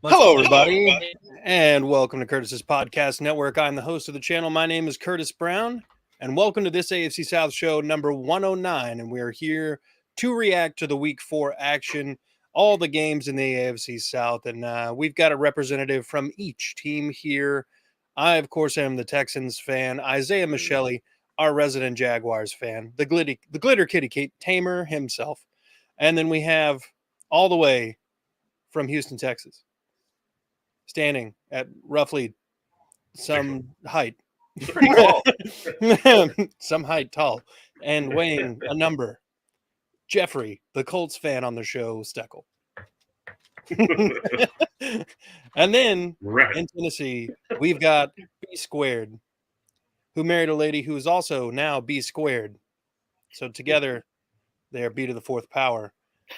Hello, everybody, and welcome to Curtis's Podcast Network. I'm the host of the channel. My name is Curtis Brown, and welcome to this AFC South show number 109. And we are here to react to the Week 4 action, all the games in the AFC South. And we've got a representative from each team here. I, of course, am the Texans fan. Isaiah Michelli, our resident Jaguars fan, the glitter kitty tamer himself. And then we have all the way from Houston, Texas, standing at roughly some height. Pretty tall. Some height tall. And weighing a number. Jeffrey, the Colts fan on the show, Steckel. And then in Tennessee, we've got B Squared, who married a lady who is also now B Squared. So together, they are B to the fourth power.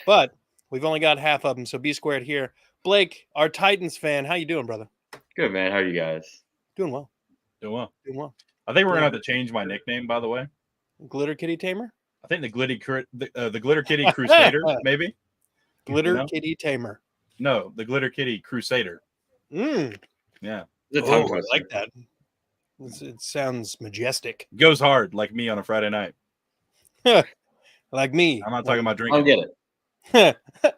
But we've only got half of them, so B Squared here. Blake, our Titans fan, how you doing, brother? Good, man. How are you guys? Doing well. Doing well. Doing well. I think we're gonna have to change my nickname, by the way. Glitter Kitty Tamer? I think the Glitter Kitty Crusader, maybe. Glitter Kitty Tamer. No, the Glitter Kitty Crusader. Mm. Yeah. Oh, I like that. It sounds majestic. Goes hard, like me on a Friday night. Like me. I'm not talking about drinking. I'll get it.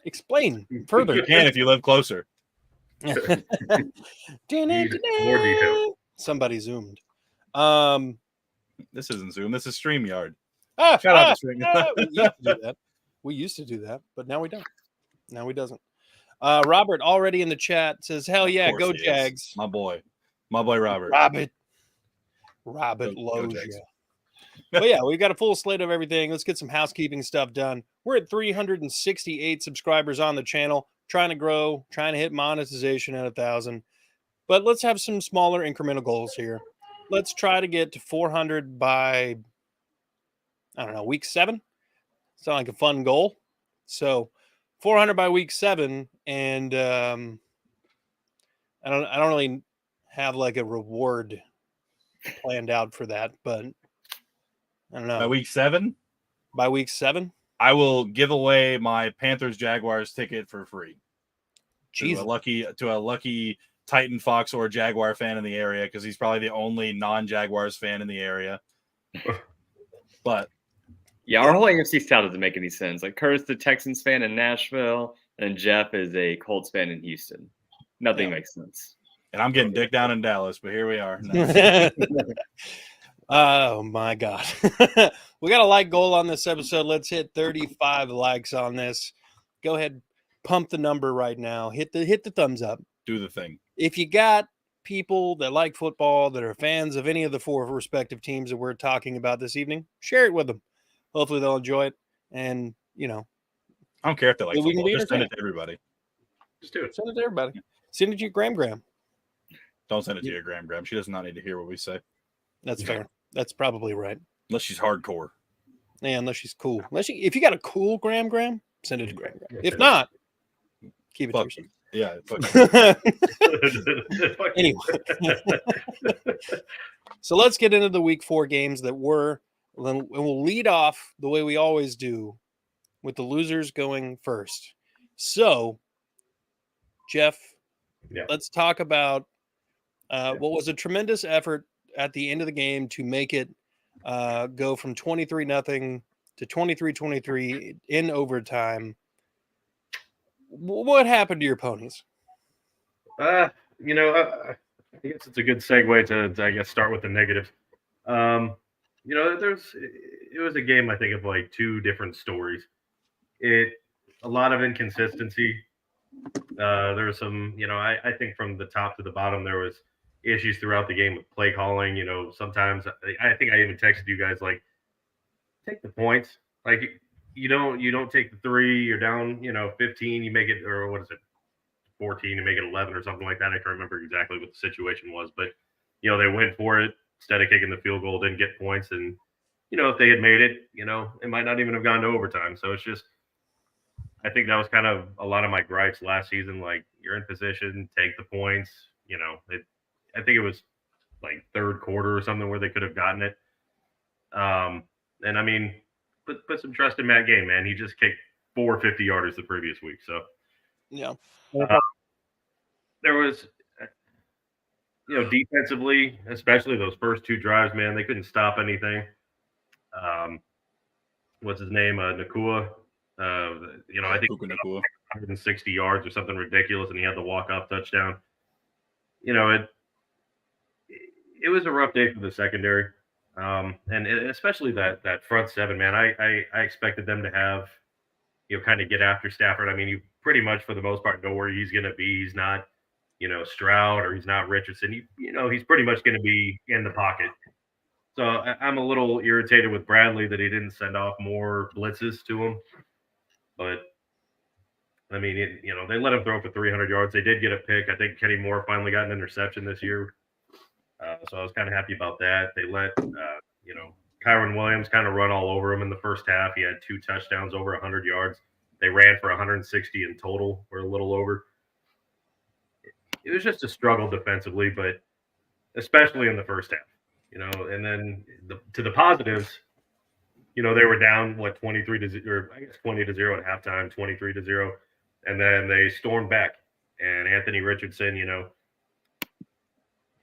Explain further. You can if you live closer. More detail. Somebody zoomed. This isn't Zoom. This is StreamYard. Shout out to StreamYard. We used to do that, but now we don't. Now he doesn't. Robert already in the chat says, "Hell yeah, go Jags!" My boy Robert. Robert loves Jags. you. But yeah, we've got a full slate of everything. Let's get some housekeeping stuff done. We're at 368 subscribers on the channel, trying to grow, trying to hit monetization at 1,000. But let's have some smaller incremental goals here. Let's try to get to 400 by, I don't know, week 7. Sound like a fun goal. So 400 by week 7, and I don't really have like a reward planned out for that, but I don't know. By week 7? By week 7? I will give away my Panthers-Jaguars ticket for free. Jesus. To a lucky Titan, Fox, or Jaguar fan in the area, because he's probably the only non-Jaguars fan in the area. But yeah, our whole AFC South doesn't make any sense. Like Curtis, the Texans fan in Nashville, and Jeff is a Colts fan in Houston. Nothing makes sense. And I'm getting dick down in Dallas, but here we are. Oh my God. We got a like goal on this episode. Let's hit 35 likes on this. Go ahead, pump the number right now. Hit the thumbs up. Do the thing. If you got people that like football, that are fans of any of the 4 respective teams that we're talking about this evening, share it with them. Hopefully they'll enjoy it. And, I don't care if they like football. Just send it to everybody. Just do it. Send it to everybody. Send it to your Gram. Don't send it to your Gram. She does not need to hear what we say. That's fair. That's probably right. Unless she's hardcore. Yeah, unless she's cool. If you got a cool Gram, send it to Gram. If not, keep it to yourself. Yeah. Anyway. So let's get into the week 4 games that were, and we'll lead off the way we always do with the losers going first. So, Jeff, let's talk about what was a tremendous effort at the end of the game to make it go from 23-0 to 23-23 in overtime. What happened to your ponies? I guess it's a good segue to start with the negative. It was a game, I think, of like 2 different stories. A lot of inconsistency. There was some, I think from the top to the bottom, there was issues throughout the game with play calling. Sometimes I think I even texted you guys, like, take the points. Like, you don't take the 3, you're down, 15, you make it, or what is it, 14, you make it 11 or something like that. I can't remember exactly what the situation was, but, they went for it instead of kicking the field goal, didn't get points. And, if they had made it, it might not even have gone to overtime. So it's just, I think that was kind of a lot of my gripes last season. Like, you're in position, take the points, I think it was like 3rd quarter or something where they could have gotten it. And I mean, put some trust in Matt Gay, man. He just kicked 4 50-yarders the previous week. So yeah. there was, defensively, especially those first two drives, man, they couldn't stop anything. What's his name? Nakua. I think Puka Nacua. 160 yards or something ridiculous, and he had the walk-off touchdown. It was a rough day for the secondary, and especially that front seven, man. I expected them to have, kind of get after Stafford. I mean, you pretty much for the most part know where he's going to be. He's not, Stroud, or he's not Richardson. He's pretty much going to be in the pocket. So I'm a little irritated with Bradley that he didn't send off more blitzes to him. But I mean, they let him throw for 300 yards. They did get a pick. I think Kenny Moore finally got an interception this year. So I was kind of happy about that. They let, Kyron Williams kind of run all over him in the first half. He had 2 touchdowns over 100 yards. They ran for 160 in total, or a little over. It was just a struggle defensively, but especially in the first half, and then to the positives, they were down, 23-0, or I guess 20-0 at halftime, 23-0. And then they stormed back, and Anthony Richardson,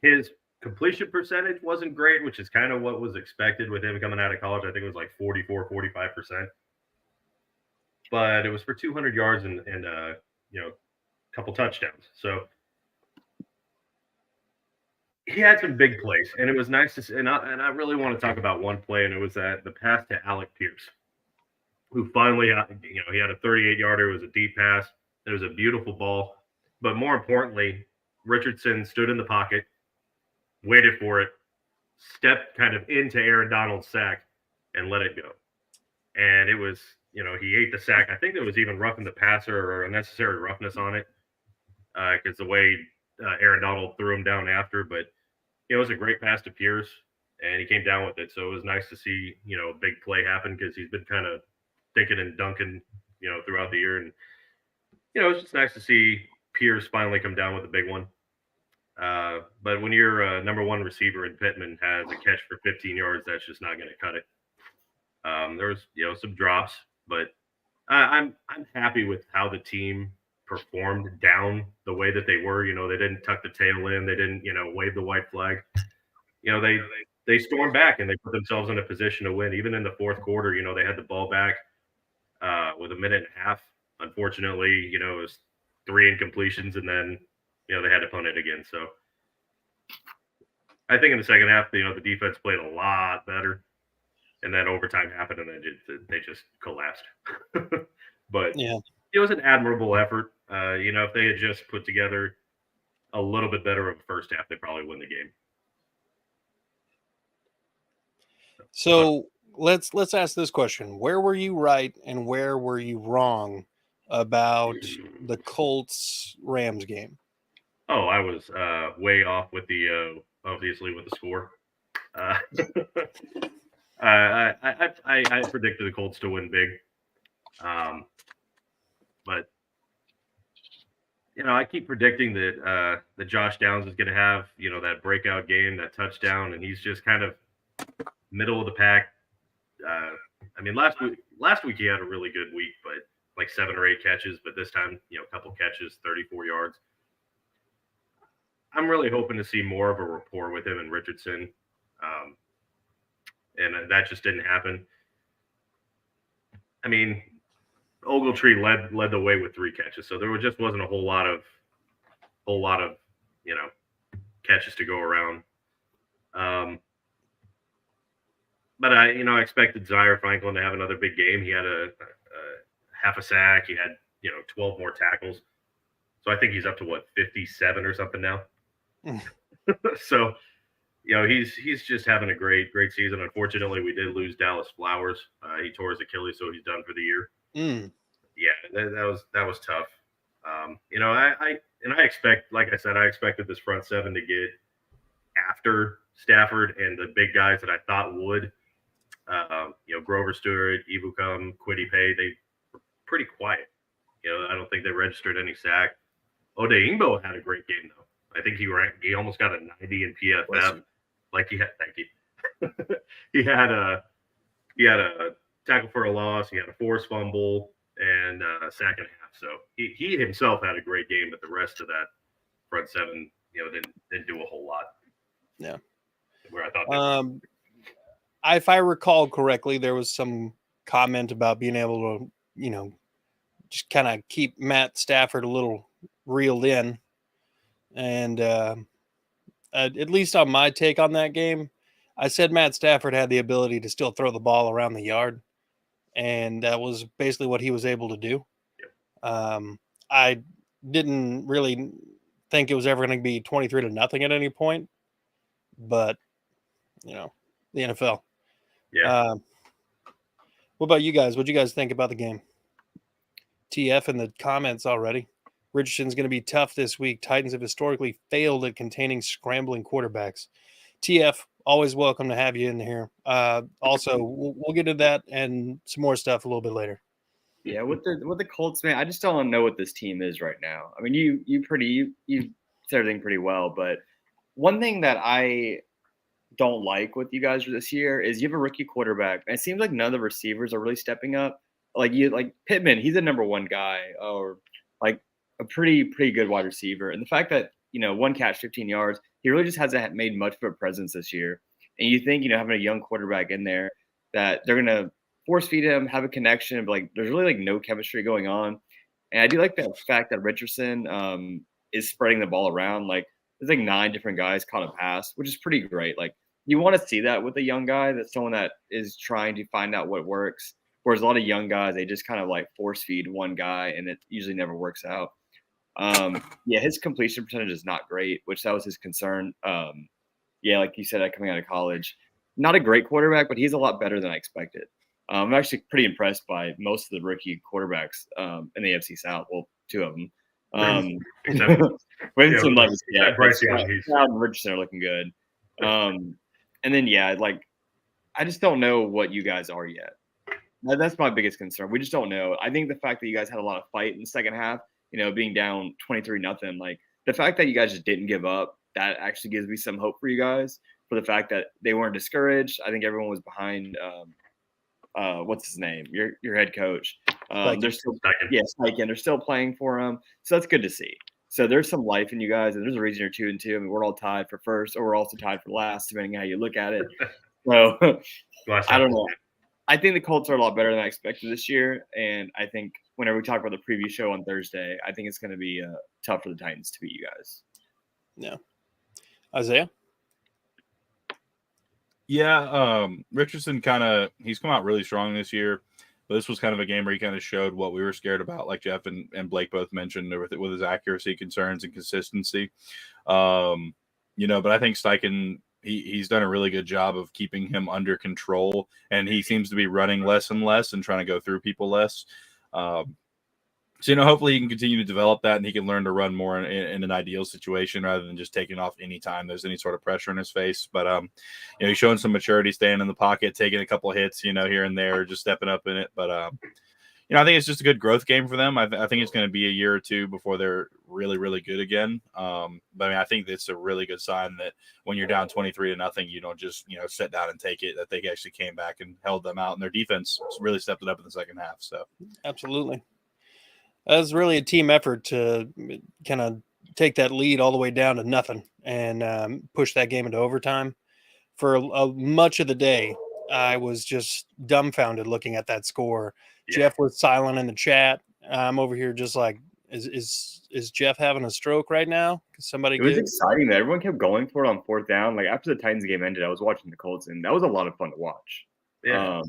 his completion percentage wasn't great, which is kind of what was expected with him coming out of college. I think it was like 44-45%, but it was for 200 yards and a couple touchdowns. So he had some big plays, and it was nice to see. And I really want to talk about one play, and it was the pass to Alec Pierce, who finally, he had a 38-yarder. It was a deep pass. It was a beautiful ball. But more importantly, Richardson stood in the pocket, waited for it, stepped kind of into Aaron Donald's sack, and let it go. And it was, he ate the sack. I think there was even roughing the passer or unnecessary roughness on it, because the way Aaron Donald threw him down after. But it was a great pass to Pierce, and he came down with it. So it was nice to see, a big play happen, because he's been kind of thinking and dunking, throughout the year. And, it's just nice to see Pierce finally come down with a big one. But when your number one receiver in Pittman has a catch for 15 yards, that's just not going to cut it. There was, some drops, but I'm happy with how the team performed down the way that they were. They didn't tuck the tail in. They didn't, wave the white flag. They stormed back, and they put themselves in a position to win. Even in the fourth quarter, they had the ball back with a minute and a half. Unfortunately, it was 3 incompletions, and then, they had to punt it again. So I think in the second half, the defense played a lot better, and then overtime happened, and then they just collapsed. But yeah, it was an admirable effort. If they had just put together a little bit better of a first half, they probably win the game. So let's ask this question: where were you right and where were you wrong about the Colts Rams game? Oh, I was way off with the obviously with the score. I predicted the Colts to win big, but I keep predicting that Josh Downs is going to have that breakout game, that touchdown, and he's just kind of middle of the pack. I mean, last week he had a really good week, but like 7 or 8 catches, but this time, a couple catches, 34 yards. I'm really hoping to see more of a rapport with him and Richardson. And that just didn't happen. I mean, Ogletree led the way with 3 catches, so there wasn't a whole lot of catches to go around. But I expected Zaire Franklin to have another big game. He had a half a sack. He had 12 more tackles. So I think he's up to 57 or something now. So he's just having a great season. Unfortunately, we did lose Dallas Flowers. He tore his Achilles, so he's done for the year. Yeah, that was tough. I expect, like I said, I expected this front seven to get after Stafford and the big guys that I thought would. Grover Stewart, Ebukam, Kwity Paye, they were pretty quiet. I don't think they registered any sack. Odeingbo had a great game though. I think he almost got a 90 in PFF. Thank you. he had a tackle for a loss. He had a forced fumble and a sack and a half. So he himself had a great game, but the rest of that front seven, didn't do a whole lot. Yeah. Where I thought if I recall correctly, there was some comment about being able to, just kind of keep Matt Stafford a little reeled in. And at least on my take on that game, I said Matt Stafford had the ability to still throw the ball around the yard. And that was basically what he was able to do. I didn't really think it was ever going to be 23-0 at any point, but the NFL. Yeah. What about you guys? What do you guys think about the game? TF in the comments already. Richardson's going to be tough this week. Titans have historically failed at containing scrambling quarterbacks. TF, always welcome to have you in here. Also, we'll get to that and some more stuff a little bit later. Yeah, with the Colts, man, I just don't know what this team is right now. I mean, you said everything pretty well, but one thing that I don't like with you guys this year is you have a rookie quarterback, and it seems like none of the receivers are really stepping up. Like Pittman, he's the number one guy, or like a pretty good wide receiver. And the fact that one catch, 15 yards, he really just hasn't made much of a presence this year. And you think having a young quarterback in there that they're gonna force feed him, have a connection, but there's really no chemistry going on. And I do like the fact that Richardson is spreading the ball around. There's 9 different guys caught a pass, which is pretty great. You want to see that with a young guy, that's someone that is trying to find out what works. Whereas a lot of young guys, they just kind of force feed one guy, and it usually never works out. His completion percentage is not great, which that was his concern. Like you said, coming out of college, not a great quarterback, but he's a lot better than I expected. I'm actually pretty impressed by most of the rookie quarterbacks in the AFC South. Well, 2 of them. Winston, Bryce Young, and Richardson are looking good. And then I just don't know what you guys are yet. That's my biggest concern. We just don't know. I think the fact that you guys had a lot of fight in the second half, being down 23-0, the fact that you guys just didn't give up, that actually gives me some hope for you guys, for the fact that they weren't discouraged. I think everyone was behind what's his name? Your head coach. They're still Steichen. They're still playing for him. So that's good to see. So there's some life in you guys, and there's a reason you're 2-2. I mean, we're all tied for first, or we're also tied for last, depending on how you look at it. So I don't know. I think the Colts are a lot better than I expected this year, and I think whenever we talk about the preview show on Thursday, I think it's going to be tough for the Titans to beat you guys. Yeah. Isaiah? Yeah, Richardson he's come out really strong this year, but this was kind of a game where he kind of showed what we were scared about, like Jeff and Blake both mentioned, with his accuracy concerns and consistency. But I think Steichen, he's done a really good job of keeping him under control, and he seems to be running less and less and trying to go through people less. So, hopefully he can continue to develop that, and he can learn to run more in an ideal situation rather than just taking off anytime there's any sort of pressure in his face. But, he's showing some maturity, staying in the pocket, taking a couple of hits, here and there, just stepping up in it. But, I think it's just a good growth game for them. I think it's going to be a year or two before they're really, really good again. But I think it's a really good sign that when you're down 23-0, you don't just, sit down and take it, that they actually came back and held them out, and their defense really stepped it up in the second half. So absolutely. That's really a team effort to kind of take that lead all the way down to nothing and push that game into overtime. For much of the day, I was just dumbfounded looking at that score. Yeah. Jeff was silent in the chat. I'm over here just like, is Jeff having a stroke right now? It was exciting that everyone kept going for it on 4th down. After the Titans game ended, I was watching the Colts, and that was a lot of fun to watch. Yeah.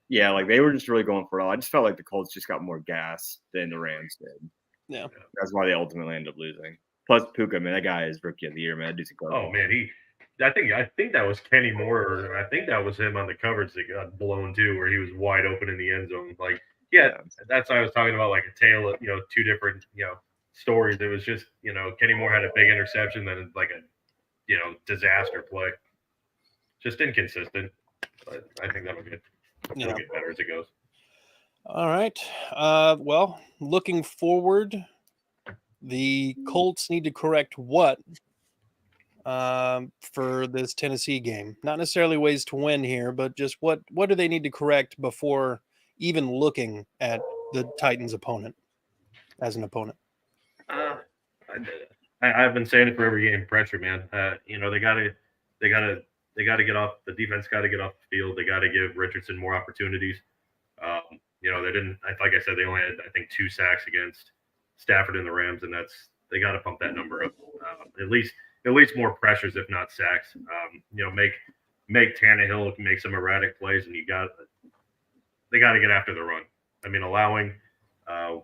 They were just really going for it all. I just felt like the Colts just got more gas than the Rams did. Yeah. That's why they ultimately ended up losing. Plus Puka, man, that guy is rookie of the year, man. Oh man, I think that was Kenny Moore, or I think that was him on the coverage that got blown too, where he was wide open in the end zone. That's what I was talking about, like a tale of 2 different stories. It was just Kenny Moore had a big interception, then like a disaster play. Just inconsistent. But I think that'll get better as it goes. All right. Well, looking forward, the Colts need to correct what for this Tennessee game? Not necessarily ways to win here, but just what do they need to correct before even looking at the Titans' opponent as an opponent? I I've been saying it for every game. Pressure, man. They gotta get off. The defense got to get off the field. They got to give Richardson more opportunities. They didn't. Like I said, they only had I think 2 sacks against Stafford and the Rams, and they got to pump that number up. At least more pressures, if not sacks. Make Tannehill make some erratic plays, and they got to get after the run. I mean, allowing, I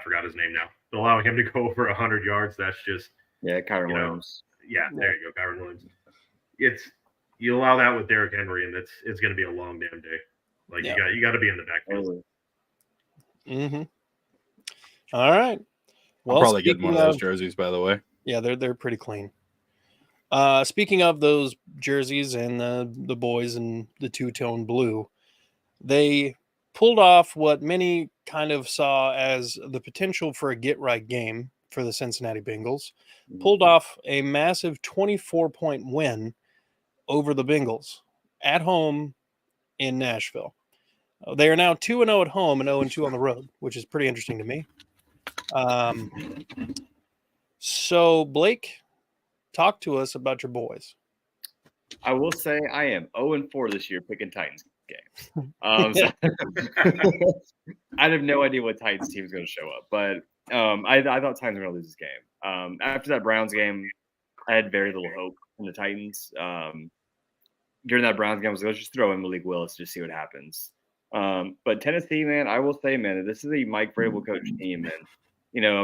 forgot his name now, but allowing him to go over 100 yards, that's just Kyron Williams. There you go, Kyron Williams. You allow that with Derrick Henry, and it's going to be a long damn day. Like you got to be in the backfield. Mm-hmm. All right. Well, I'll probably get one of those jerseys, by the way. Yeah, they're pretty clean. Speaking of those jerseys and the boys in the two-tone blue, they pulled off what many kind of saw as the potential for a get-right game for the Cincinnati Bengals. Pulled off a massive 24-point win over the Bengals at home in Nashville. They are now 2-0 at home and 0-2 on the road, which is pretty interesting to me. So, Blake, talk to us about your boys. I will say I am 0-4 this year picking Titans games. I have no idea what Titans team is going to show up, but I thought Titans were going to lose this game. After that Browns game, I had very little hope from the Titans. During that Browns game, I was like, let's just throw in Malik Willis to see what happens. But Tennessee, man, I will say, man, this is a Mike Vrabel coach team, and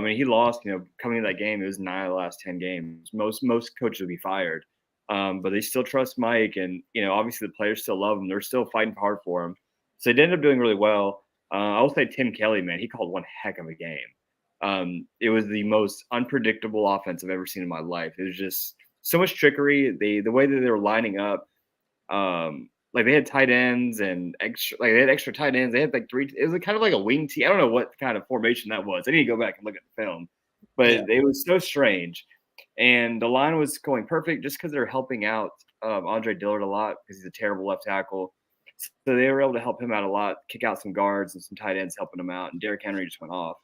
he lost. Coming into that game, it was 9 of the last 10 games. Most coaches would be fired, but they still trust Mike, and obviously the players still love him. They're still fighting hard for him, so they ended up doing really well. I will say Tim Kelly, man, he called one heck of a game. It was the most unpredictable offense I've ever seen in my life. It was just so much trickery. The way that they were lining up. They had tight ends and they had extra tight ends. They had 3. It was kind of like a wing team. I don't know what kind of formation that was. I need to go back and look at the film, but it was so strange. And the line was going perfect just because they're helping out Andre Dillard a lot because he's a terrible left tackle. So they were able to help him out a lot, kick out some guards and some tight ends helping him out. And Derrick Henry just went off.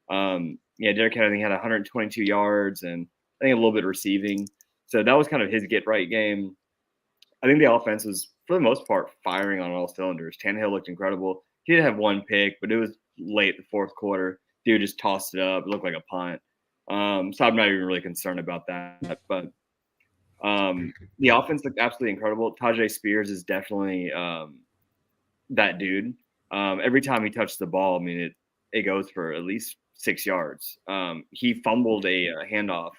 Derrick Henry had 122 yards and I think a little bit receiving. So that was kind of his get right game. I think the offense was, for the most part, firing on all cylinders. Tannehill looked incredible. He did have one pick, but it was late the fourth quarter. Dude just tossed it up. It looked like a punt. So I'm not even really concerned about that. But the offense looked absolutely incredible. Tajay Spears is definitely that dude. Every time he touched the ball, it goes for at least 6 yards. He fumbled a handoff,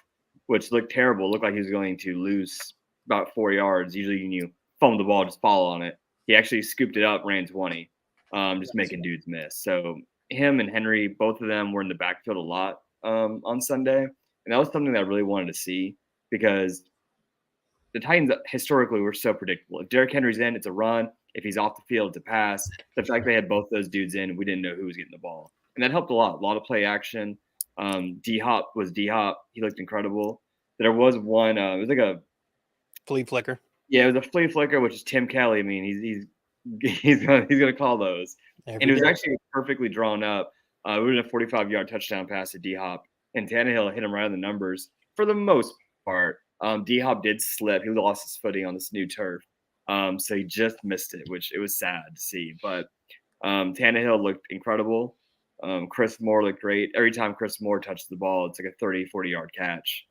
which looked terrible. It looked like he was going to lose about 4 yards. Usually when you fumble the ball, just fall on it. He actually scooped it up, ran 20, just making dudes miss. So him and Henry, both of them were in the backfield a lot on Sunday. And that was something that I really wanted to see because the Titans historically were so predictable. If Derrick Henry's in, it's a run. If he's off the field, it's a pass. The fact they had both those dudes in, we didn't know who was getting the ball. And that helped a lot. A lot of play action. D-Hop was D-Hop. He looked incredible. There was one, it was like a flea flicker. Yeah, it was a flea flicker, which is Tim Kelly. He's gonna call those. And it was actually perfectly drawn up. It was a 45-yard touchdown pass to D-Hop, and Tannehill hit him right on the numbers for the most part. D-Hop did slip. He lost his footing on this new turf, so he just missed it, which it was sad to see. But Tannehill looked incredible. Chris Moore looked great. Every time Chris Moore touches the ball, it's like a 30, 40-yard catch.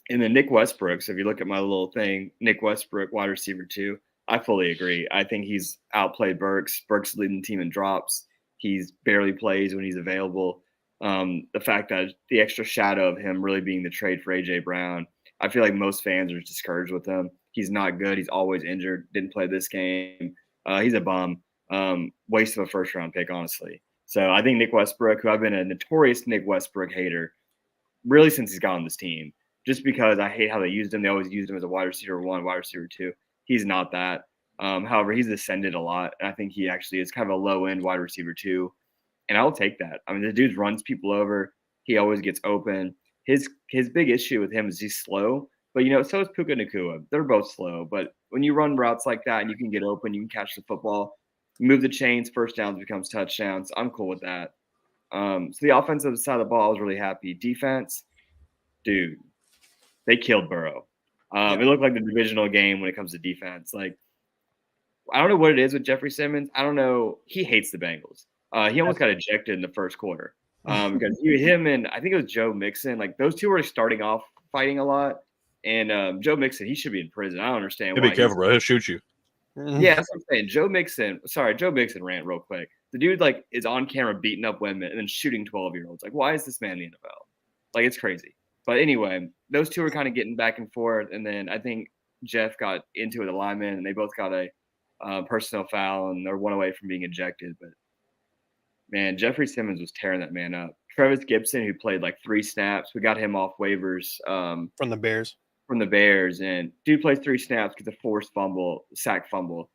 And then Nick Westbrook. So if you look at my little thing, Nick Westbrook, wide receiver 2, I fully agree. I think he's outplayed Burks. Burks is leading the team in drops. He's barely plays when he's available. The fact that the extra shadow of him really being the trade for A.J. Brown, I feel like most fans are discouraged with him. He's not good. He's always injured. Didn't play this game. He's a bum. Waste of a first-round pick, honestly. So I think Nick Westbrook, who I've been a notorious Nick Westbrook hater, really since he's got on this team, just because I hate how they used him. They always used him as a wide receiver 1, wide receiver 2. He's not that. However, he's ascended a lot, and I think he actually is kind of a low-end wide receiver 2, and I'll take that. The dude runs people over. He always gets open. His big issue with him is he's slow, but, so is Puka Nacua. They're both slow, but when you run routes like that and you can get open, you can catch the football, move the chains, first downs becomes touchdowns. I'm cool with that. So the offensive side of the ball, I was really happy. Defense, dude, they killed Burrow. It looked like the divisional game when it comes to defense. Like, I don't know what it is with Jeffrey Simmons. I don't know. He hates the Bengals. He almost got ejected in the first quarter because him and I think it was Joe Mixon. Like, those two were starting off fighting a lot. And Joe Mixon, he should be in prison. I don't understand why. Be careful, bro. He'll shoot you. Yeah, that's what I'm saying. Joe Mixon ran real quick. The dude like is on camera beating up women and then shooting 12-year-olds. Like, why is this man in the NFL? Like, it's crazy. But anyway, those two were kind of getting back and forth, and then I think Jeff got into it, a lineman, and they both got a personal foul, and they're one away from being ejected. But man, Jeffrey Simmons was tearing that man up. Travis Gibson, who played like 3 snaps, we got him off waivers from the Bears. And dude plays 3 snaps because a forced sack fumble.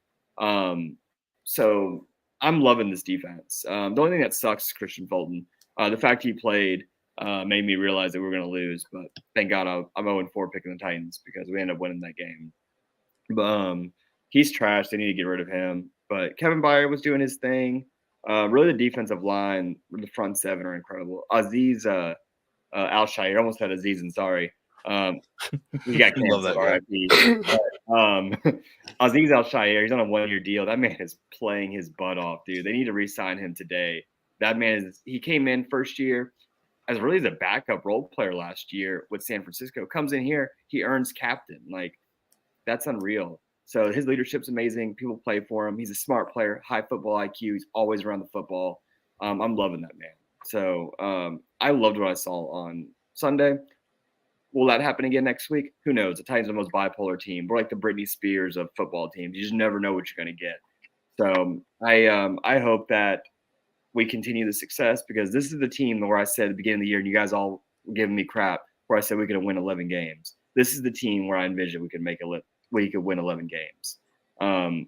So I'm loving this defense. The only thing that sucks is Christian Fulton. The fact he played made me realize that we were going to lose, but thank God I'm 0-4 picking the Titans because we ended up winning that game. But he's trash. They need to get rid of him. But Kevin Byard was doing his thing. Really, the defensive line, the front 7 are incredible. Aziz Al-Shaair, almost had Aziz Ansari. He got canceled. Aziz Al-Shaair, he's on a 1-year deal. That man is playing his butt off, dude. They need to re-sign him today. That man he came in first year as really as a backup role player last year with San Francisco. Comes in here, he earns captain. Like, that's unreal. So his leadership's amazing. People play for him. He's a smart player, high football IQ. He's always around the football. I'm loving that man. So I loved what I saw on Sunday. Will that happen again next week? Who knows? The Titans are the most bipolar team. We're like the Britney Spears of football teams. You just never know what you're going to get. So I hope that we continue the success because this is the team where I said at the beginning of the year, and you guys all were giving me crap, where I said we could win 11 games. This is the team where I envision we could win 11 games. So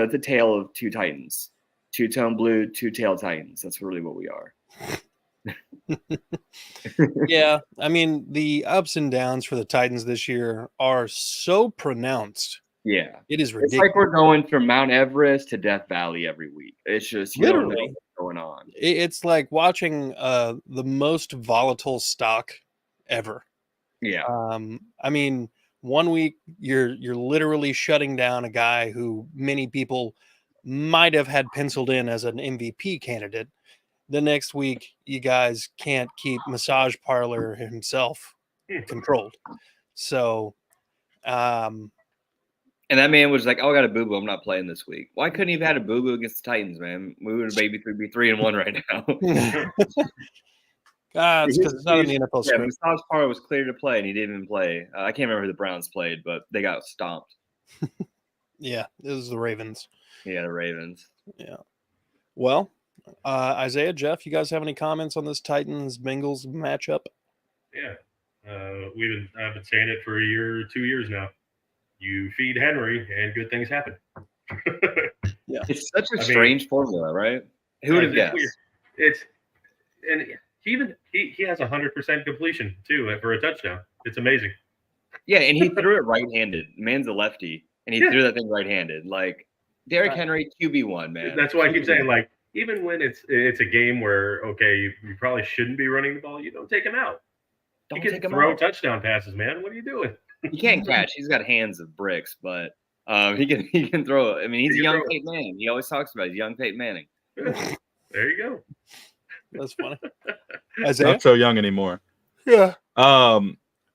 it's a tale of 2 Titans, 2-tone blue, 2-tailed Titans. That's really what we are. Yeah, I mean, the ups and downs for the Titans this year are so pronounced. Yeah, it is ridiculous. It's like we're going from Mount Everest to Death Valley every week. It's just literally what's going on. It's like watching the most volatile stock ever. Yeah. I mean, one week you're literally shutting down a guy who many people might have had penciled in as an MVP candidate. The next week, you guys can't keep Massage Parlor himself controlled. So, and that man was like, "Oh, I got a boo-boo. I'm not playing this week." Why couldn't he have had a boo-boo against the Titans, man? We would maybe be 3-1 right now. It's because it's not in the NFL script. Massage Parlor was clear to play, and he didn't even play. I can't remember who the Browns played, but they got stomped. Yeah, it was the Ravens. Yeah, the Ravens. Yeah. Well, Isaiah, Jeff, you guys have any comments on this Titans-Bengals matchup? Yeah. I've been saying it for 2 years now. You feed Henry and good things happen. Yeah. It's such a strange formula, right? Who would have guessed? He has 100% completion too for a touchdown. It's amazing. Yeah, and he threw it right-handed. Man's a lefty, and he threw that thing right-handed. Like Derrick Henry, QB1, man. That's why I keep saying, like, even when it's a game where you probably shouldn't be running the ball, you don't take him out. Don't you take can him throw out. Touchdown passes, man. What are you doing? He can't catch. He's got hands of bricks, but he can throw. I mean, he's a young Peyton Manning. He always talks about it. He's young Peyton Manning. There you go. That's funny. Not so young anymore. Yeah.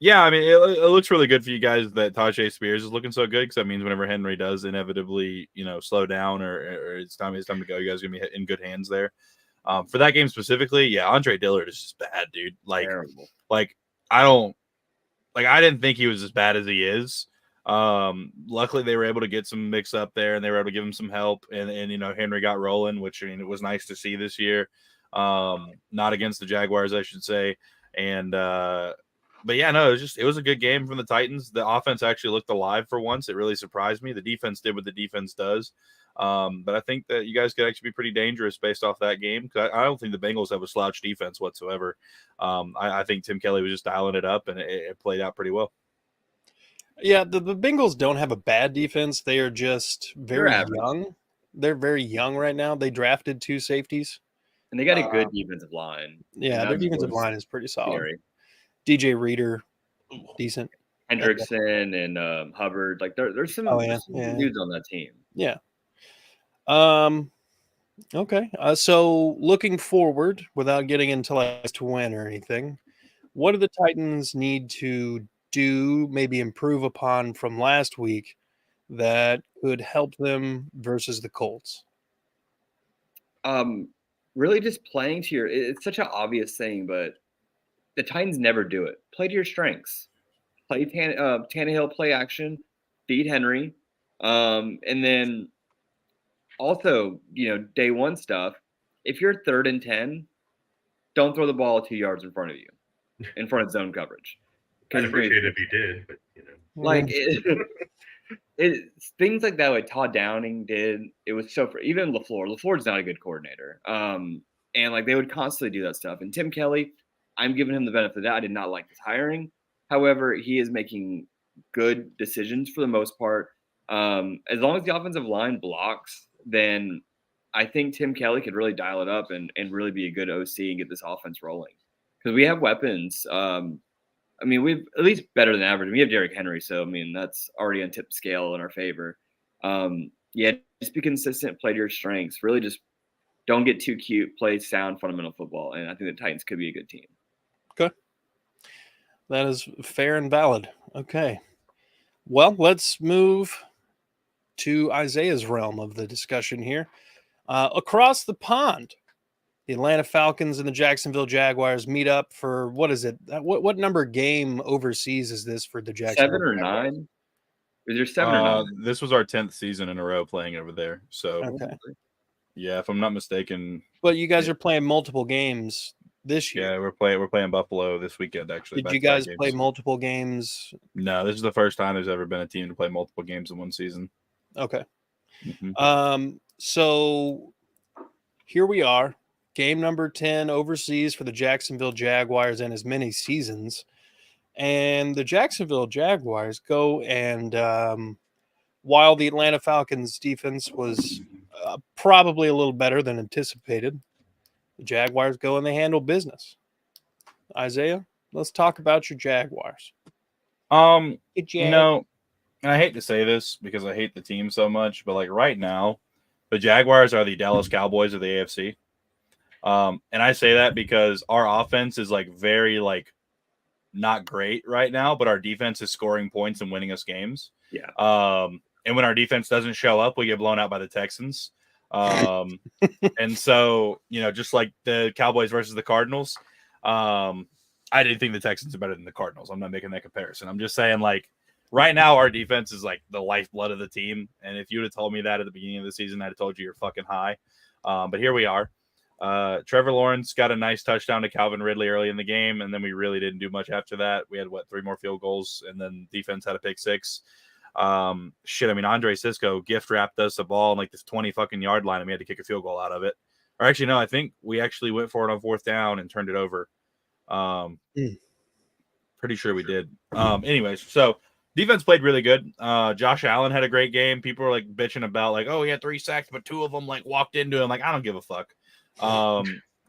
Yeah, I mean, it looks really good for you guys that Tajay Spears is looking so good because that means whenever Henry does inevitably, slow down or it's time to go, you guys are gonna be in good hands there. For that game specifically, yeah, Andre Dillard is just bad, dude. Terrible. I didn't think he was as bad as he is. Luckily they were able to get some mix up there and they were able to give him some help and Henry got rolling, which it was nice to see this year. Not against the Jaguars, I should say. And but yeah, no, it was a good game from the Titans. The offense actually looked alive for once. It really surprised me. The defense did what the defense does. But I think that you guys could actually be pretty dangerous based off that game. Because I don't think the Bengals have a slouch defense whatsoever. I think Tim Kelly was just dialing it up, and it played out pretty well. Yeah, the Bengals don't have a bad defense. They are just very young. They're very young right now. They drafted 2 safeties. And they got a good defensive line. Yeah, their defensive line is pretty solid. Scary. DJ Reader, decent. Hendrickson and Hubbard. Like there's some, Oh, there's some dudes on that team. Yeah. Okay. So looking forward, without getting into like to win or anything, what do the Titans need to do, maybe improve upon from last week that could help them versus the Colts? Really just playing to your. It's such an obvious thing, but the Titans never do it. Play to your strengths. Play Tannehill, play action, beat Henry, and then also, day one stuff. If you're 3rd and 10, don't throw the ball 2 yards in front of you, in front of zone coverage. I'd appreciate it if you did, but like things like that. Like Todd Downing did. It was so even LaFleur. LaFleur's not a good coordinator. And like they would constantly do that stuff. And Tim Kelly, I'm giving him the benefit of that. I did not like his hiring. However, he is making good decisions for the most part. As long as the offensive line blocks, then I think Tim Kelly could really dial it up and really be a good OC and get this offense rolling. Because we have weapons. We've at least better than average. We have Derrick Henry, so that's already on tip scale in our favor. Just be consistent, play to your strengths. Really, just don't get too cute. Play sound, fundamental football, and I think the Titans could be a good team. Okay, that is fair and valid. Okay, well, let's move to Isaiah's realm of the discussion here. Across the pond, the Atlanta Falcons and the Jacksonville Jaguars meet up for what is it? What number game overseas is this for the Jacksonville? 7 or Jaguars? 9? Is there 7 or 9? This was our 10th season in a row playing over there. So, okay. Yeah, if I'm not mistaken. But you guys are playing multiple games this year. Yeah, we're playing Buffalo this weekend. Actually, did you guys play multiple games? No, this is the first time there's ever been a team to play multiple games in one season. Okay. Mm-hmm. So here we are, game number 10 overseas for the Jacksonville Jaguars in as many seasons. And the Jacksonville Jaguars go and while the Atlanta Falcons defense was probably a little better than anticipated, the Jaguars go and they handle business. Isaiah, let's talk about your Jaguars. And I hate to say this because I hate the team so much, but like right now, the Jaguars are the Dallas Cowboys of the AFC. And I say that because our offense is like very like not great right now, but our defense is scoring points and winning us games. Yeah. And when our defense doesn't show up, we get blown out by the Texans. And so, just like the Cowboys versus the Cardinals, I didn't think the Texans are better than the Cardinals. I'm not making that comparison. I'm just saying, like, right now, our defense is like the lifeblood of the team. And if you would have told me that at the beginning of the season, I'd have told you you're fucking high. But here we are. Trevor Lawrence got a nice touchdown to Calvin Ridley early in the game, and then we really didn't do much after that. We had 3 more field goals, and then defense had a pick 6. Andre Cisco gift wrapped us a ball in like this 20 fucking yard line, and we had to kick a field goal out of it. Or actually, no, I think we actually went for it on 4th down and turned it over. Pretty sure we did. Anyways, so defense played really good. Josh Allen had a great game. People were like bitching about like, oh, he had 3 sacks, but 2 of them like walked into him. Like, I don't give a fuck.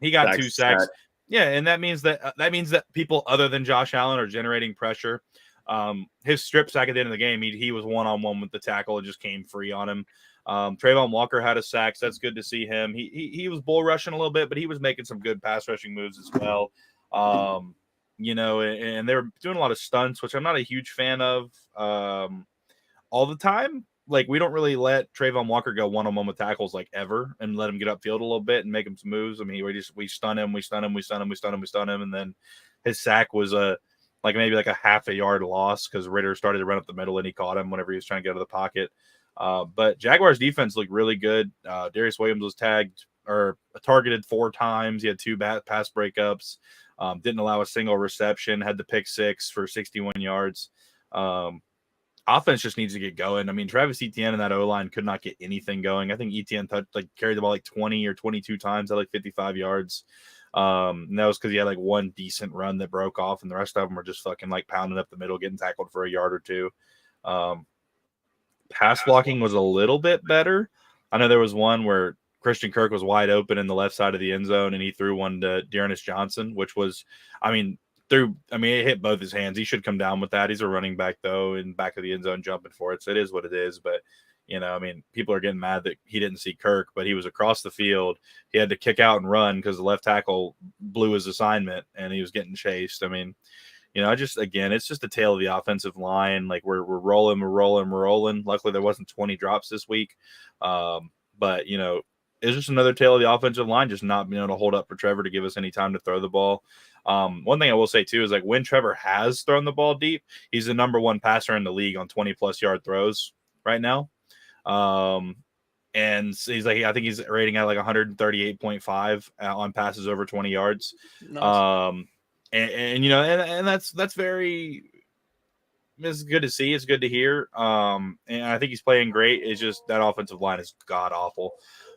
He got 2 sacks. Yeah, and that means that people other than Josh Allen are generating pressure. His strip sack at the end of the game, he was 1-on-1 with the tackle and just came free on him. Trayvon Walker had a sack, so that's good to see him. He was bull rushing a little bit, but he was making some good pass rushing moves as well. And they were doing a lot of stunts, which I'm not a huge fan of all the time. Like, we don't really let Trayvon Walker go 1-on-1 with tackles like ever and let him get upfield a little bit and make him some moves. I mean, we stun him, and then his sack was maybe a half a yard loss because Ritter started to run up the middle and he caught him whenever he was trying to get out of the pocket. But Jaguars defense looked really good. Darius Williams was targeted 4 times. He had 2 pass breakups. Didn't allow a single reception. Had the pick 6 for 61 yards. Offense just needs to get going. I mean, Travis Etienne and that O-line could not get anything going. I think Etienne carried the ball 20 or 22 times at 55 yards. And that was because he had 1 decent run that broke off, and the rest of them were just fucking pounding up the middle, getting tackled for a yard or 2. Pass blocking was a little bit better. I know there was one where Christian Kirk was wide open in the left side of the end zone, and he threw one to Dearness Johnson, which was, it hit both his hands. He should come down with that. He's a running back, though, in back of the end zone jumping for it. So it is what it is. But, people are getting mad that he didn't see Kirk, but he was across the field. He had to kick out and run because the left tackle blew his assignment, and he was getting chased. It's just a tale of the offensive line. Like, we're rolling. Luckily, there wasn't 20 drops this week. But, it's just another tale of the offensive line, just not being able to hold up for Trevor to give us any time to throw the ball. One thing I will say, too, is like when Trevor has thrown the ball deep, he's the number one passer in the league on 20-plus yard throws right now. And he's like, I think he's rating at like 138.5 on passes over 20 yards. Nice. And that's very, it's good to see. It's good to hear. And I think he's playing great. It's just that offensive line is god awful.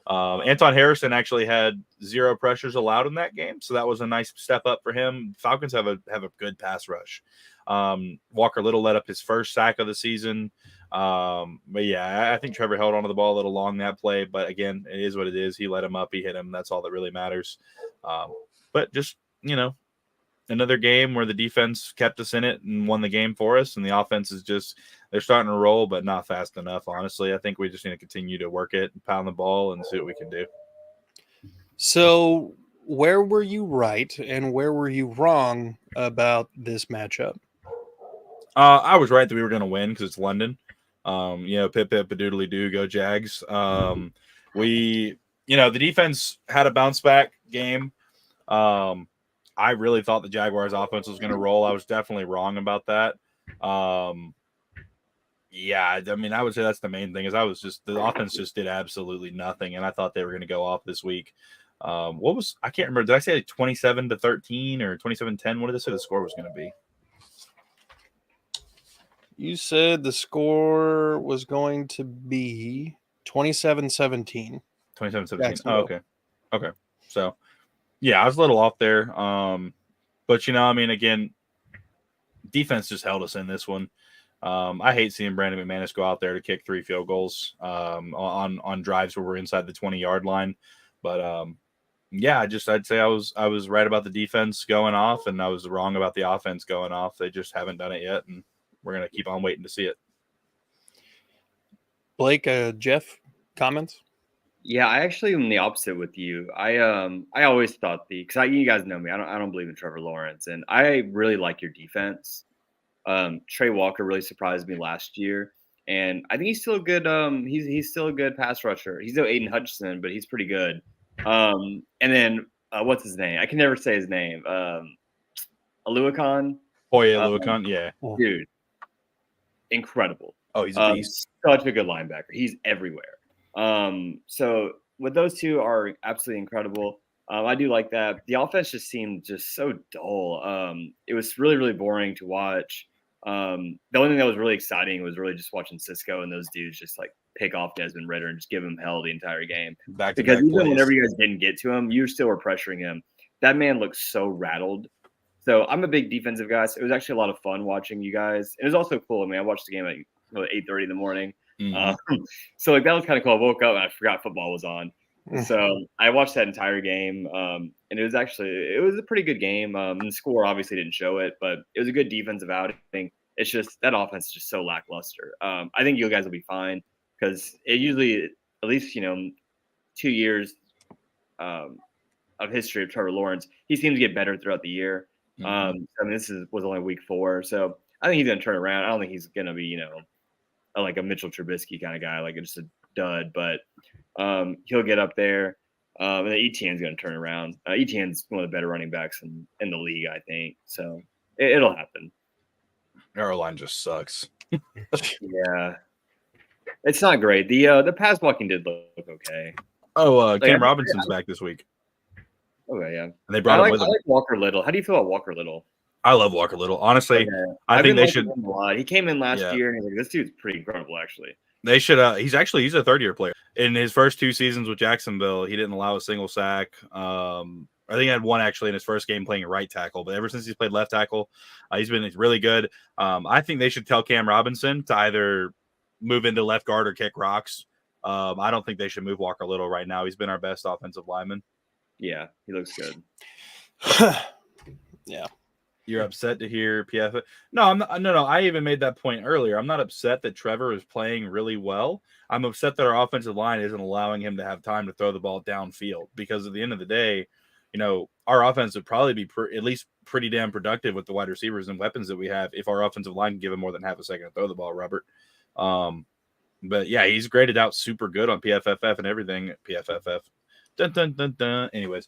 Anton Harrison actually had 0 pressures allowed in that game, so that was a nice step up for him. Falcons have a good pass rush. Walker Little let up his first sack of the season. But yeah, I think Trevor held onto the ball a little long that play, but again, it is what it is. He let him up, he hit him. That's all that really matters. But just, another game where the defense kept us in it and won the game for us, and the offense is just, they're starting to roll, but not fast enough, honestly. I think we just need to continue to work it and pound the ball and see what we can do. So where were you right and where were you wrong about this matchup? I was right that we were going to win because it's London. Pip, padoodly doo, go Jags. The defense had a bounce back game. I really thought the Jaguars offense was going to roll. I was definitely wrong about that. I would say that's the main thing is the offense just did absolutely nothing. And I thought they were going to go off this week. I can't remember. Did I say 27-13 or 27-10? What did I say the score was going to be? You said the score was going to be 27-17. 27-17. Oh, okay. So, yeah, I was a little off there. But, again, defense just held us in this one. I hate seeing Brandon McManus go out there to kick 3 field goals on drives where we're inside the 20-yard line. But, I'd say I was right about the defense going off, and I was wrong about the offense going off. They just haven't done it yet, and we're going to keep on waiting to see it. Blake, Jeff, comments? Yeah, I actually am the opposite with you. I always thought because you guys know me, I don't believe in Trevor Lawrence, and I really like your defense. Trey Walker really surprised me last year, and I think he's still a good. He's still a good pass rusher. He's no Aiden Hutchinson, but he's pretty good. And then what's his name? I can never say his name. Aluakon. Aluakon, yeah, dude, incredible. Oh, he's a beast. Such a good linebacker. He's everywhere. So with those two are absolutely incredible. I do like that. The offense just seemed just so dull. It was really, really boring to watch. The only thing that was really exciting was really just watching Cisco and those dudes just like pick off Desmond Ridder and just give him hell the entire game. Because even whenever you guys didn't get to him, you still were pressuring him. That man looked so rattled. So I'm a big defensive guy. So it was actually a lot of fun watching you guys. It was also cool. I mean, I watched the game at 8:30 in the morning. Mm-hmm. So like that was kind of cool. I woke up and I forgot football was on. So I watched that entire game, and it was a pretty good game. The score obviously didn't show it, but it was a good defensive outing. It's just that offense is just so lackluster. I think you guys will be fine because it usually, at least 2 years of history of Trevor Lawrence, he seems to get better throughout the year. This was only week 4, so I think he's going to turn around. I don't think he's going to be like a Mitchell Trubisky kind of guy, like just a dud, but he'll get up there. And then Etienne's going to turn around. Etienne's one of the better running backs in the league, I think. So it'll happen. Our line just sucks. Yeah, it's not great. The pass blocking did look okay. Cam Robinson's back this week. Okay, yeah. And they brought him with him. I like Walker Little. How do you feel about Walker Little? I love Walker Little. Honestly, I think they should. Him a lot. He came in last year, and he's like, this dude's pretty incredible, actually. They should. He's a third-year player. In his first 2 seasons with Jacksonville, he didn't allow a single sack. I think he had one actually in his first game playing right tackle. But ever since he's played left tackle, he's been really good. I think they should tell Cam Robinson to either move into left guard or kick rocks. I don't think they should move Walker Little right now. He's been our best offensive lineman. Yeah, he looks good. Yeah. You're upset to hear PFF. No, I'm not. No. I even made that point earlier. I'm not upset that Trevor is playing really well. I'm upset that our offensive line isn't allowing him to have time to throw the ball downfield, because at the end of the day, our offense would probably be at least pretty damn productive with the wide receivers and weapons that we have if our offensive line can give him more than half a second to throw the ball, Robert. But yeah, he's graded out super good on PFFF and everything. PFFF. Dun, dun, dun, dun. Anyways,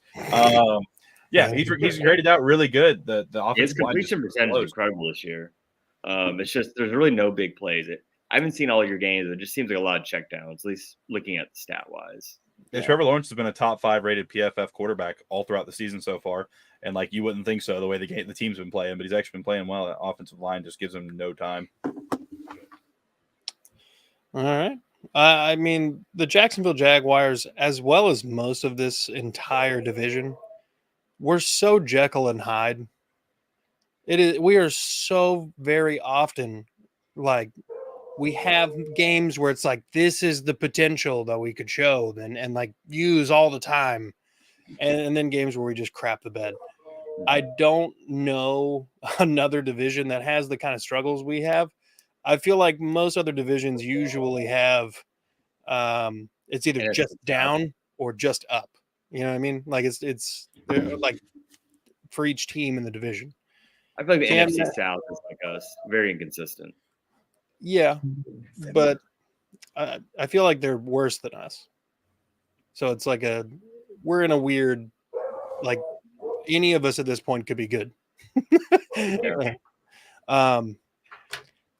yeah, he's graded out really good. The offensive his completion percentage is incredible this year. It's just there's really no big plays. I haven't seen all your games. It just seems like a lot of checkdowns, at least looking at stat wise. Yeah, Trevor Lawrence has been a top 5 rated PFF quarterback all throughout the season so far, and like you wouldn't think so the way the team's been playing, but he's actually been playing well. That offensive line just gives him no time. All right. I mean, the Jacksonville Jaguars, as well as most of this entire division, we're so Jekyll and Hyde. We are so very often like we have games where it's like this is the potential that we could show and like use all the time, and then games where we just crap the bed. I don't know another division that has the kind of struggles we have. I feel like most other divisions usually have it's either just down or just up. You know what I mean? Like it's like for each team in the division. I feel like the NFC South is like us, very inconsistent. Yeah, but I feel like they're worse than us. So it's like we're in a weird, like any of us at this point could be good.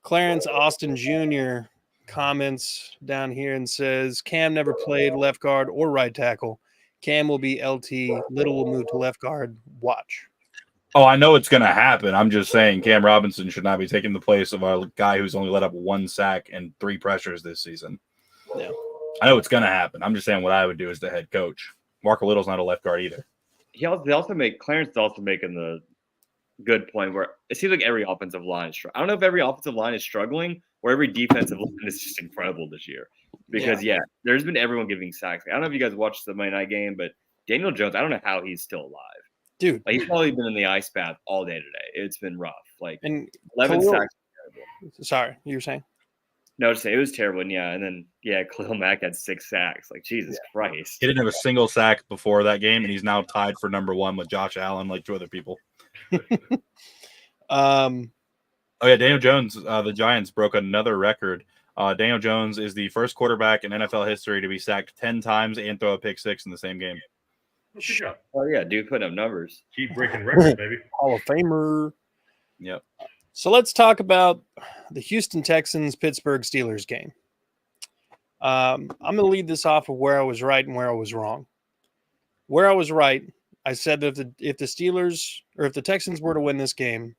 Clarence Austin Jr. comments down here and says, Cam never played left guard or right tackle. Cam will be LT. Little will move to left guard. Watch. Oh, I know it's going to happen. I'm just saying Cam Robinson should not be taking the place of a guy who's only let up 1 sack and 3 pressures this season. Yeah. I know it's going to happen. I'm just saying what I would do as the head coach. Marco Little's not a left guard either. Clarence is also making the good point where it seems like every offensive line is struggling. I don't know if every offensive line is struggling or every defensive line is just incredible this year. Because, there's been everyone giving sacks. I don't know if you guys watched the Monday night game, but Daniel Jones, I don't know how he's still alive. Dude. Like, he's probably been in the ice bath all day today. It's been rough. Like, and 11 sacks. Sorry, you were saying? No, just say it was terrible. And Khalil Mack had 6 sacks. Like, Jesus Christ. He didn't have a single sack before that game, and he's now tied for number 1 with Josh Allen, like 2 other people. Daniel Jones, the Giants broke another record. Daniel Jones is the first quarterback in NFL history to be sacked 10 times and throw a pick 6 in the same game. Good job. Oh, yeah, dude putting up numbers. Keep breaking records, baby. Hall of Famer. Yep. So let's talk about the Houston Texans Pittsburgh Steelers game. I'm going to lead this off of where I was right and where I was wrong. Where I was right, I said that if the Steelers or if the Texans were to win this game,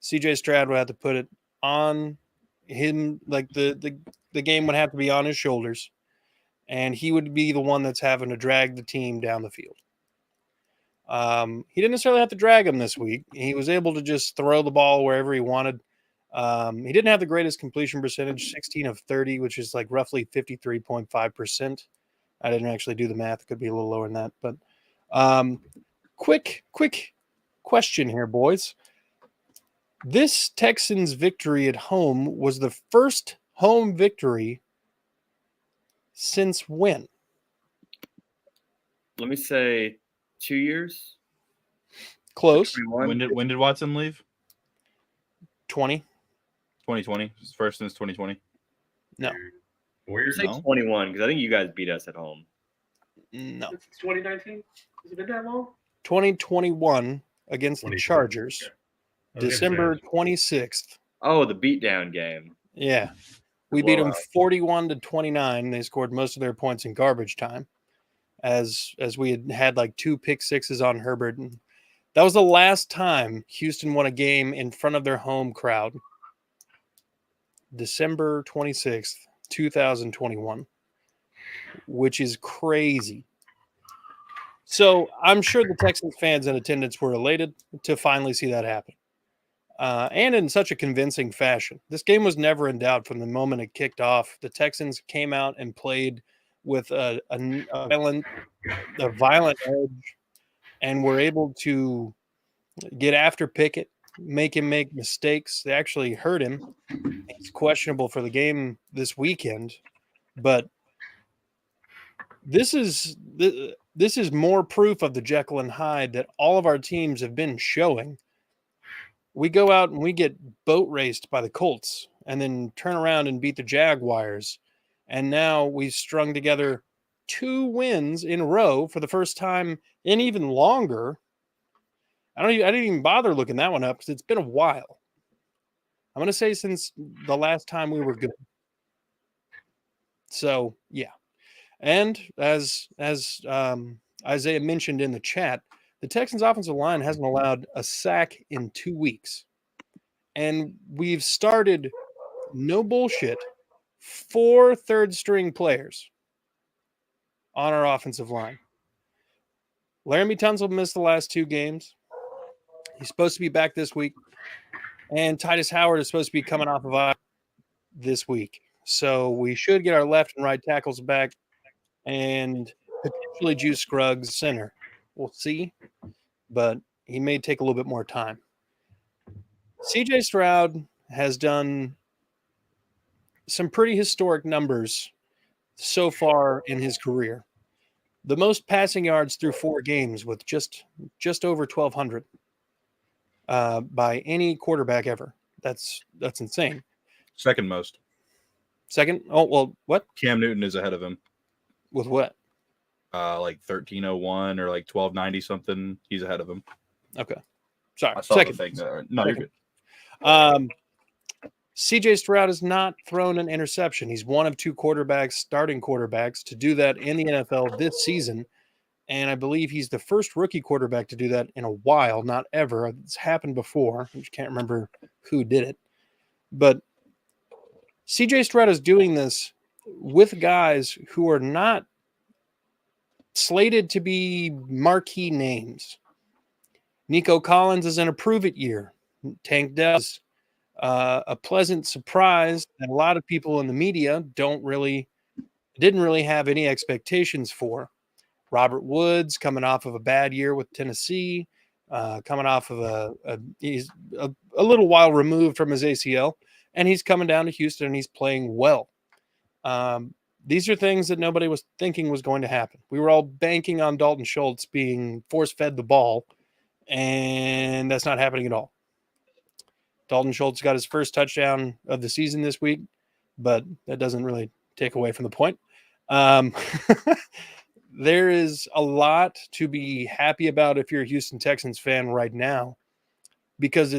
CJ Stroud would have to put it on him, like the game would have to be on his shoulders, and he would be the one that's having to drag the team down the field. He didn't necessarily have to drag him this week. He was able to just throw the ball wherever he wanted. He didn't have the greatest completion percentage, 16 of 30, which is like roughly 53.5%. I didn't actually do the math. It could be a little lower than that. But quick question here, boys. This Texans victory at home was the first home victory since when? Let me say 2 years. Close. When did Watson leave? 2020. First since 2020. No. 4 years? Say 21 because I think you guys beat us at home. No. It's 2019. Has it been that long? 2021 against the Chargers. Okay. December 26th. Oh, the beatdown game. Yeah. We beat them 41-29. They scored most of their points in garbage time as we had like 2 pick sixes on Herbert. And that was the last time Houston won a game in front of their home crowd. December 26th, 2021, which is crazy. So I'm sure the Texans fans in attendance were elated to finally see that happen. And in such a convincing fashion. This game was never in doubt from the moment it kicked off. The Texans came out and played with a violent edge and were able to get after Pickett make him make mistakes. They actually hurt him. He's questionable for the game this weekend, but this is more proof of the Jekyll and Hyde that all of our teams have been showing. We go out and we get boat raced by the Colts and then turn around and beat the Jaguars. And now we've strung together 2 wins in a row for the first time in even longer. I didn't even bother looking that one up because it's been a while. I'm going to say since the last time we were good. So, yeah. And as Isaiah mentioned in the chat, the Texans offensive line hasn't allowed a sack in 2 weeks. And we've started, no bullshit, 4 third-string players on our offensive line. Laramie Tunsil missed the last 2 games. He's supposed to be back this week. And Titus Howard is supposed to be coming off of this week. So we should get our left and right tackles back and potentially Juice Scruggs center. We'll see. But he may take a little bit more time. CJ Stroud has done some pretty historic numbers so far in his career. The most passing yards through 4 games with just over 1,200 by any quarterback ever. That's insane. Second most. Second? Oh, well, what? Cam Newton is ahead of him. With what? Like 1301 or like 1290 something. He's ahead of him. Okay. Sorry. I saw Second. the thing there. No, you're good. CJ Stroud has not thrown an interception. He's one of 2 starting quarterbacks, to do that in the NFL this season. And I believe he's the first rookie quarterback to do that in a while, not ever. It's happened before. I just can't remember who did it. But CJ Stroud is doing this with guys who are not slated to be marquee names. Nico Collins is in a prove-it year. Tank Dell's a pleasant surprise that a lot of people in the media didn't really have any expectations for. Robert Woods coming off of a bad year with Tennessee, coming off of he's a little while removed from his ACL, and he's coming down to Houston and he's playing well. These are things that nobody was thinking was going to happen. We were all banking on Dalton Schultz being force-fed the ball, and that's not happening at all. Dalton Schultz got his first touchdown of the season this week, but that doesn't really take away from the point. There is a lot to be happy about if you're a Houston Texans fan right now, because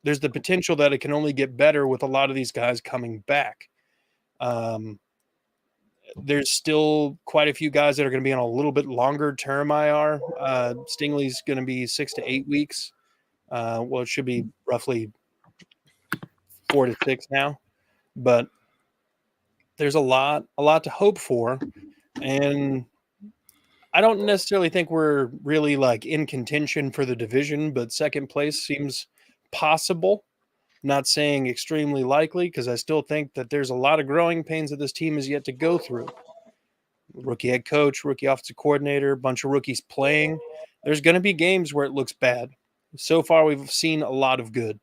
there's the potential that it can only get better with a lot of these guys coming back. There's still quite a few guys that are going to be on a little bit longer term IR. Stingley's going to be 6 to 8 weeks. Well, it should be roughly 4 to 6 now, but there's a lot to hope for. And I don't necessarily think we're really like in contention for the division, but second place seems possible. Not saying extremely likely, because I still think that there's a lot of growing pains that this team is yet to go through. Rookie head coach, rookie offensive coordinator, a bunch of rookies playing. There's going to be games where it looks bad. So far, we've seen a lot of good.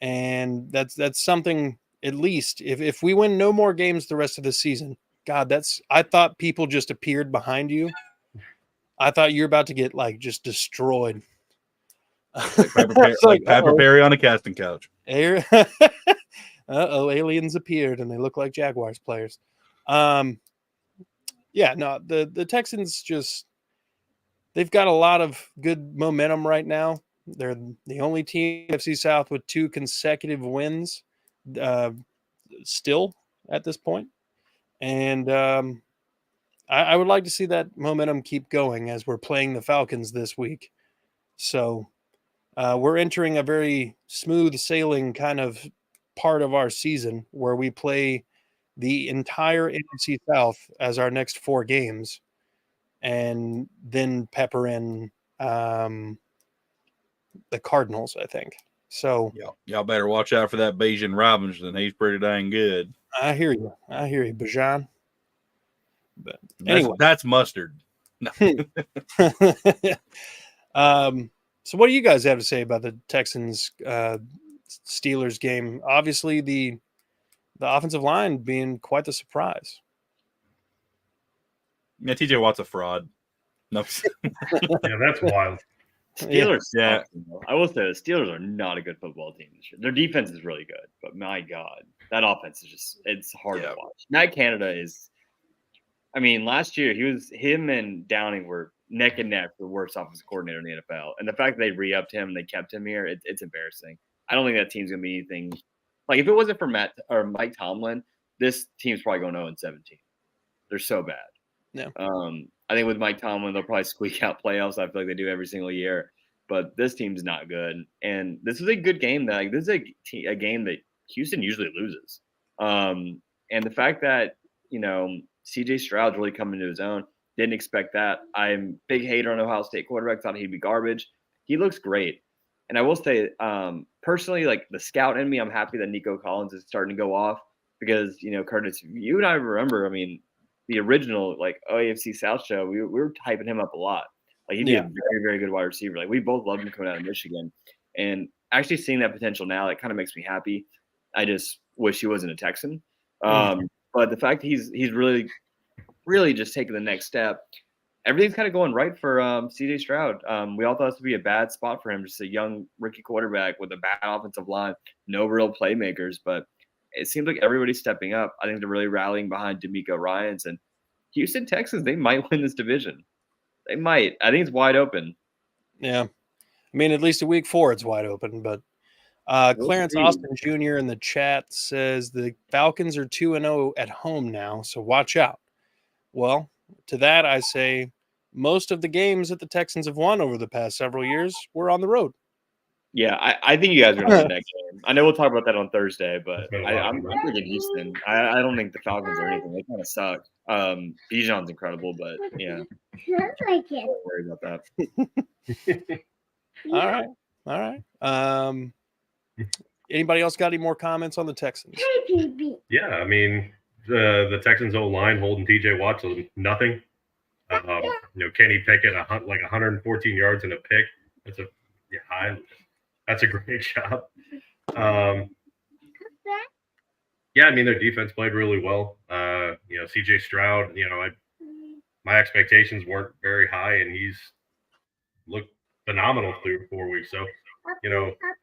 And that's something, at least, if we win no more games the rest of the season, God, I thought people just appeared behind you. I thought you were about to get just destroyed. Like Pepper Perry on a casting couch. Aliens appeared and they look like Jaguars players. The Texans they've got a lot of good momentum right now. They're the only team in AFC South with 2 consecutive wins still at this point. And I would like to see that momentum keep going as we're playing the Falcons this week. So we're entering a very smooth sailing kind of part of our season where we play the entire NFC South as our next 4 games and then pepper in the Cardinals, I think. So y'all better watch out for that Bijan Robinson. He's pretty dang good. I hear you, Bijan. But anyway, that's mustard. No. So what do you guys have to say about the Texans Steelers game? Obviously, the offensive line being quite the surprise. Yeah, TJ Watt's a fraud. No. Yeah, that's wild. Steelers. Yeah. I will say the Steelers are not a good football team this year. Their defense is really good, but my God, that offense is just—it's hard to watch. Matt Canada is. I mean, last year him and Downing were neck and neck for the worst offensive coordinator in the NFL, and the fact that they re-upped him and they kept him here, it's embarrassing. I don't think that team's gonna be anything. Like if it wasn't for Matt or Mike Tomlin, this team's probably going 0-17. They're so bad. Yeah. I think with Mike Tomlin, they'll probably squeak out playoffs. I feel like they do every single year. But this team's not good. And this is a good game. This is a game that Houston usually loses. And the fact that, CJ Stroud's really coming to his own, didn't expect that. I'm a big hater on Ohio State quarterback. Thought he'd be garbage. He looks great. And I will say, personally, like the scout in me, I'm happy that Nico Collins is starting to go off because, Curtis, you and I remember, I mean, the original like AFC South show, we were hyping him up a lot. Like he'd be a very, very good wide receiver. Like we both loved him coming out of Michigan, and actually seeing that potential now, it kind of makes me happy. I just wish he wasn't a Texan. But the fact he's really, really just taking the next step, everything's kind of going right for CJ Stroud. We all thought this would be a bad spot for him, just a young rookie quarterback with a bad offensive line, no real playmakers, but it seems like everybody's stepping up. I think they're really rallying behind DeMeco Ryans and Houston Texans. They might win this division. They might. I think it's wide open. Yeah. I mean, at least a week 4, it's wide open. But Clarence Austin Jr. in the chat says the Falcons are 2-0 at home now, so watch out. Well, to that I say most of the games that the Texans have won over the past several years were on the road. Yeah, I think you guys are going to win that game. I know we'll talk about that on Thursday, but I'm thinking Houston. I don't think the Falcons are anything. They kind of suck. Bijan's incredible, but yeah. I don't worry about that. All right. Anybody else got any more comments on the Texans? Yeah, I mean, the Texans' O-line holding TJ Watt to nothing. Kenny Pickett, like 114 yards and a pick. That's a great job. Yeah, I mean, their defense played really well. CJ Stroud, my expectations weren't very high, and he's looked phenomenal through 4 weeks. So,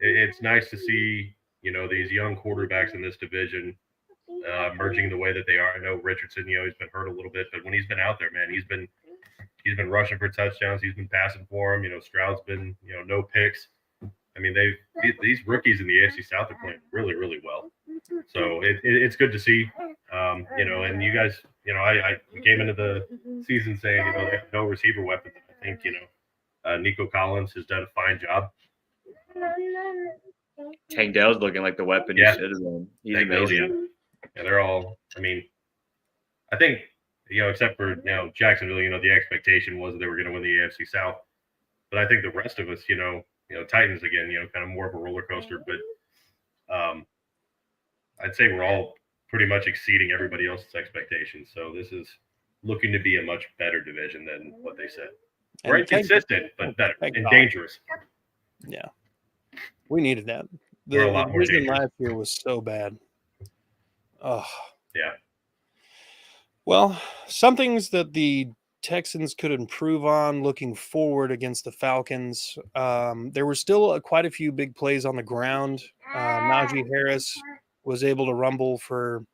it's nice to see, these young quarterbacks in this division emerging the way that they are. I know Richardson, he's been hurt a little bit, but when he's been out there, man, he's been rushing for touchdowns. He's been passing for him. Stroud's been, no picks. I mean, these rookies in the AFC South are playing really, really well. So it's good to see, and you guys, I came into the season saying, they have no receiver weapons. I think, Nico Collins has done a fine job. Tank Dell's looking like the weapon he should have been. He's amazing. Yeah, they're all, I mean, I think, except for Jacksonville, the expectation was that they were going to win the AFC South. But I think the rest of us, Titans again, kind of more of a roller coaster. But I'd say we're all pretty much exceeding everybody else's expectations. So this is looking to be a much better division than what they said. We're inconsistent, but better and dangerous. Yeah, we needed that. The division last year was so bad. Oh, yeah. Well, some things that the Texans could improve on looking forward against the Falcons. There were still quite a few big plays on the ground. Najee Harris was able to rumble for,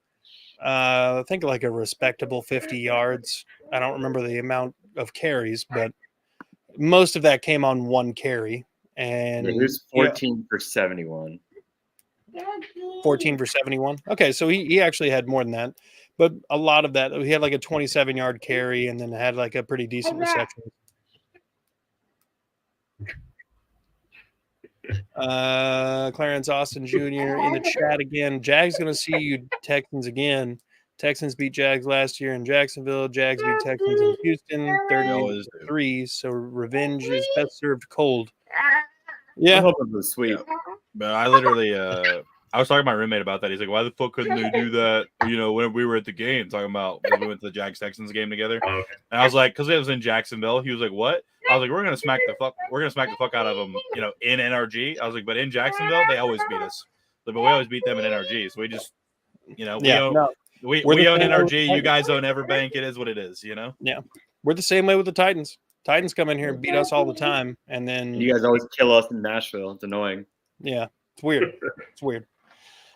I think, like a respectable 50 yards. I don't remember the amount of carries, but most of that came on one carry. And it was 14 for 71. 14 for 71. Okay, so he actually had more than that. But a lot of that, he had like a 27-yard carry and then had like a pretty decent reception. Clarence Austin Jr. in the chat again. Jags going to see you Texans again. Texans beat Jags last year in Jacksonville. Jags beat Texans in Houston 30-3. So revenge is best served cold. Yeah. I hope it was sweet. But I literally I was talking to my roommate about that. He's like, "Why the fuck couldn't they do that?" When we were at the game, talking about when we went to the Jags Texans game together. Oh, okay. And I was like, because it was in Jacksonville. He was like, "What?" I was like, "We're gonna smack the fuck out of them, in NRG." I was like, "But in Jacksonville, they always beat us. But we always beat them in NRG. So we just, we own NRG. You guys own Everbank. It is what it is. Yeah, we're the same way with the Titans. Titans come in here and beat us all the time, and then You guys always kill us in Nashville. It's annoying. Yeah, it's weird. It's weird.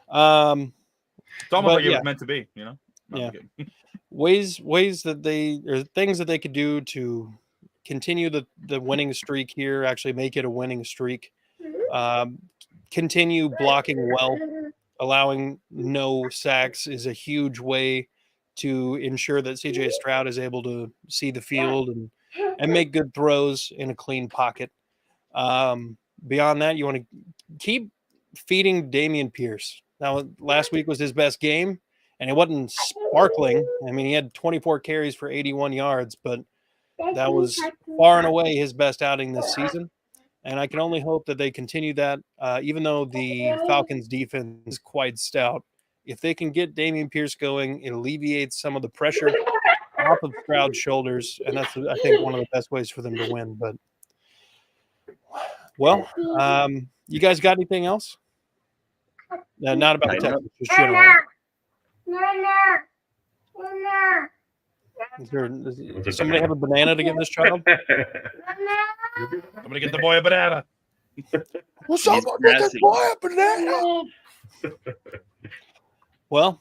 It's almost like it yeah. was meant to be. No, Yeah. Ways that things that they could do to continue the winning streak here, actually make it a winning streak. Continue blocking well, allowing no sacks is a huge way to ensure that CJ Stroud is able to see the field and make good throws in a clean pocket. Beyond that, you want to keep feeding Dameon Pierce. Now, last week was his best game, and it wasn't sparkling. I mean, he had 24 carries for 81 yards, but that was far and away his best outing this season. And I can only hope that they continue that, even though the Falcons' defense is quite stout. If they can get Dameon Pierce going, it alleviates some of the pressure off of Stroud's shoulders, and that's, I think, one of the best ways for them to win. But, well, you guys got anything else? Not about the Texans, just general. Does somebody have a banana to give this child? I'm gonna get the boy a banana. What's up? Get this boy a banana. Well,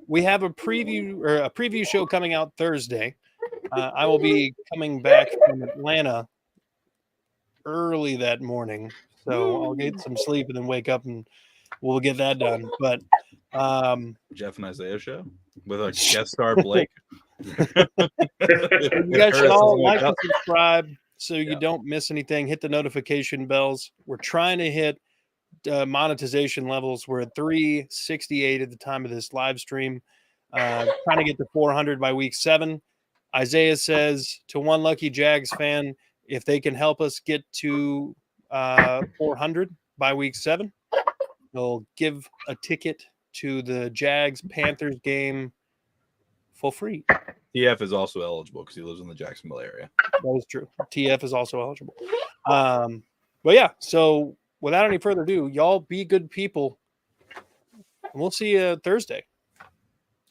we have a preview show coming out Thursday. I will be coming back from Atlanta early that morning, so I'll get some sleep and then wake up and we'll get that done. But Jeff and Isaiah show with a guest star Blake. you guys should all like and subscribe so you don't miss anything. Hit the notification bells. We're trying to hit monetization levels. We're at 368 at the time of this live stream. Trying to get to 400 by week 7. Isaiah says to one lucky Jags fan, if they can help us get to 400 by week 7, they'll give a ticket to the Jags-Panthers game for free. TF is also eligible because he lives in the Jacksonville area. That is true. TF is also eligible. But yeah, so without any further ado, y'all be good people. And we'll see you Thursday.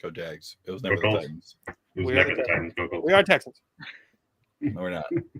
Go Jags. It was never the Titans. It was never the Titans. We are Texans. No, we're not.